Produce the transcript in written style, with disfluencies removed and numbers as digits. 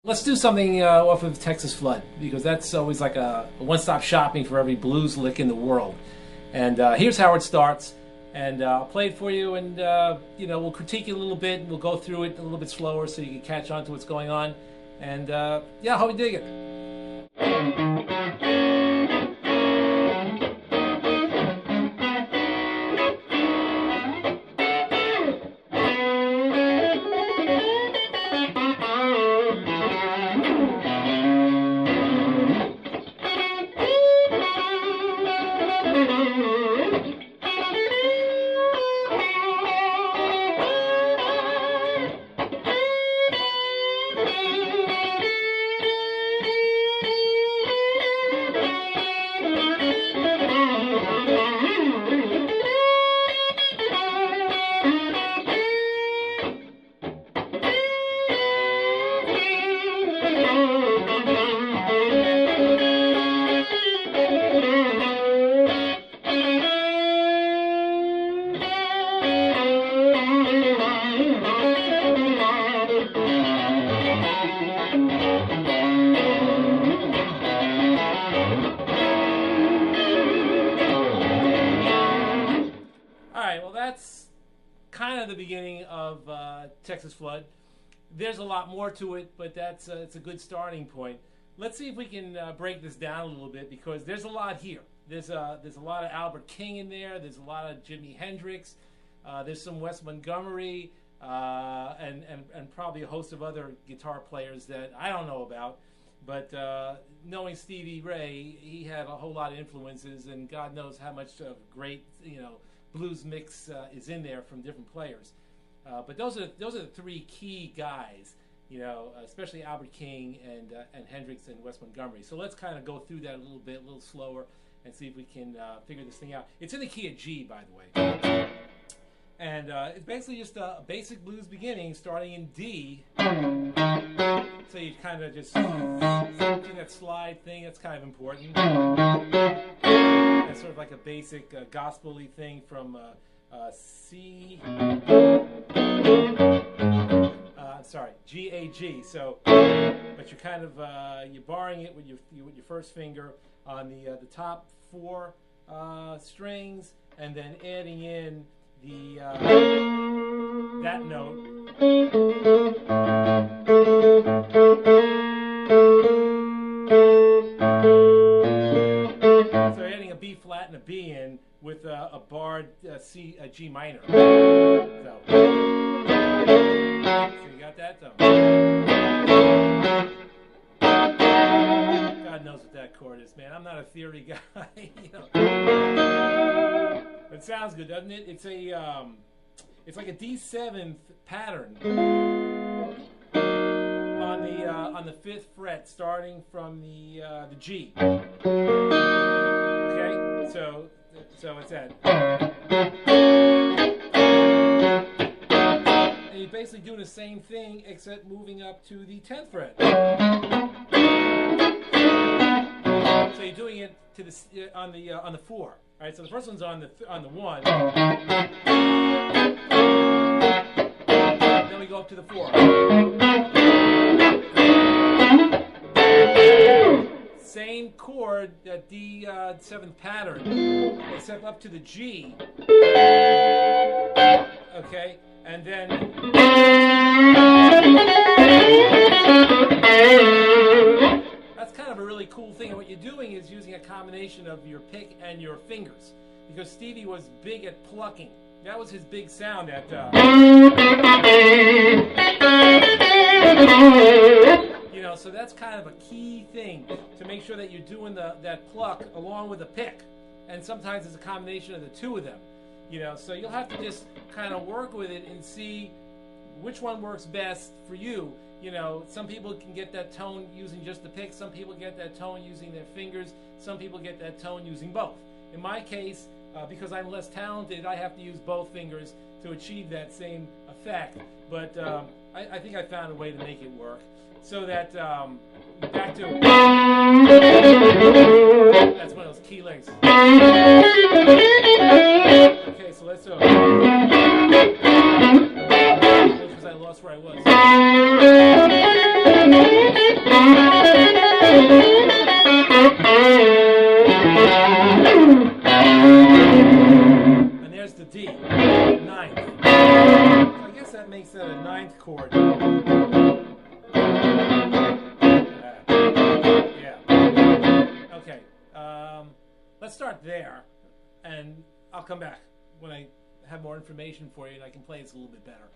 Let's do something off of Texas Flood, because that's always like a one-stop shopping for every blues lick in the world. And here's how it starts. And I'll play it for you, and we'll critique it a little bit, and we'll go through it a little bit slower so you can catch on to what's going on. And yeah, hope you dig it. That's kind of the beginning of Texas Flood. There's a lot more to it, but it's a good starting point. Let's see if we can break this down a little bit, because there's a lot here. There's a lot of Albert King in there. There's a lot of Jimi Hendrix. There's some Wes Montgomery, and probably a host of other guitar players that I don't know about. But knowing Stevie Ray, he had a whole lot of influences, and God knows how much great blues mix is in there from different players. But those are the three key guys, especially Albert King and Hendrix and Wes Montgomery. So let's kind of go through that a little bit, a little slower, and see if we can figure this thing out. It's in the key of G, by the way. And it's basically just a basic blues beginning starting in D. So you kind of just do that slide thing. That's kind of important. That's sort of like a basic gospel-y thing from C. G A G. So, but you're kind of you're barring it with your first finger on the top four strings, and then adding in the that note. So you're adding a B flat and a B in with a barred G minor. So you got that though. God knows what that chord is, man. I'm not a theory guy. It sounds good, doesn't it? It's like a D7 pattern on the 5th fret, starting from the G. Okay, so it's that. And you're basically doing the same thing, except moving up to the 10th fret. So you're doing it to the on the 4. All right, so the first one's on the 1. Then we go up to the 4. Same chord, that D7 pattern, except up to the G. Okay, and then that's kind of a really cool thing. And what you're doing is using a combination of your pick and your fingers, because Stevie was big at plucking. That was his big sound at so that's kind of a key thing, to make sure that you're doing that pluck along with the pick. And sometimes it's a combination of the two of them. So you'll have to just kind of work with it and see which one works best for you. Some people can get that tone using just the pick. Some people get that tone using their fingers. Some people get that tone using both. In my case, because I'm less talented, I have to use both fingers to achieve that same effect. But I think I found a way to make it work. So that, back to, that's one of those key links. Okay, so let's do it. Because I lost where I was. And there's the D, ninth. So I guess that makes that a ninth chord. Yeah. Okay. Let's start there, and I'll come back when I have more information for you and I can play this a little bit better.